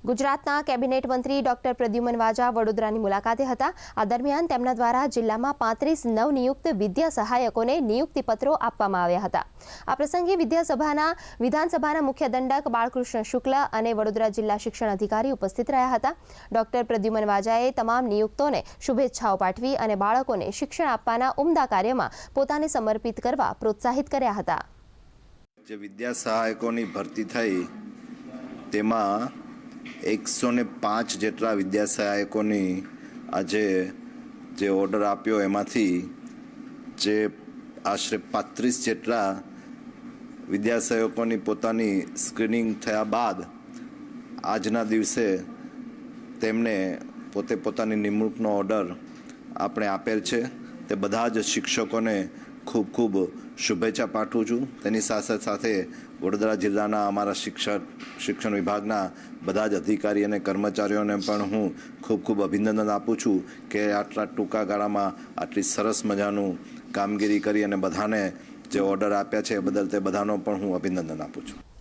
ગુજરાતના કેબિનેટ મંત્રી ડોક્ટર પ્રદ્યુમન વાજા વડોદરાની મુલાકાતે હતા। આ દરમિયાન તેમના દ્વારા જિલ્લામાં 35 નવનિયુક્ત વિદ્યા સહાયકોને નિયુક્તિપત્રો આપવામાં આવ્યા હતા। આ પ્રસંગે વિધાનસભાના મુખ્ય દંડક બાળકૃષ્ણ શુક્લ અને વડોદરા જિલ્લા શિક્ષણ અધિકારી ઉપસ્થિત રહ્યા હતા। ડોક્ટર પ્રદ્યુમન વાજાએ તમામ નિયુક્તોને શુભેચ્છાઓ પાઠવી અને બાળકોને શિક્ષણ આપવાના ઉમદા કાર્યમાં પોતાને સમર્પિત કરવા પ્રોત્સાહિત કર્યા હતા। જે વિદ્યા સહાયકોની ભરતી થઈ તેમાં 105 જેટલા વિદ્યા સહાયકોની આજે જે ઓર્ડર આપ્યો એમાંથી જે આશરે 35 જેટલા વિદ્યા સહાયકોની પોતાની સ્ક્રીનિંગ થયા બાદ આજના દિવસે તેમને પોતાની નિમણૂકનો ઓર્ડર આપણે આપેલ છે। તે બધા જ શિક્ષકોને ખૂબ ખૂબ શુભેચ્છા પાઠવું છું। તેની સાથે સાથે વડોદરા જિલ્લાના અમારા શિક્ષણ વિભાગના બધા જ અધિકારી અને કર્મચારીઓને પણ હું ખૂબ ખૂબ અભિનંદન આપું છું કે આટલા ટૂંકા ગાળામાં આટલી સરસ મજાનું કામગીરી કરી અને બધાને જે ઓર્ડર આપ્યા છે એ બદલ તે બધાનો પણ હું અભિનંદન આપું છું।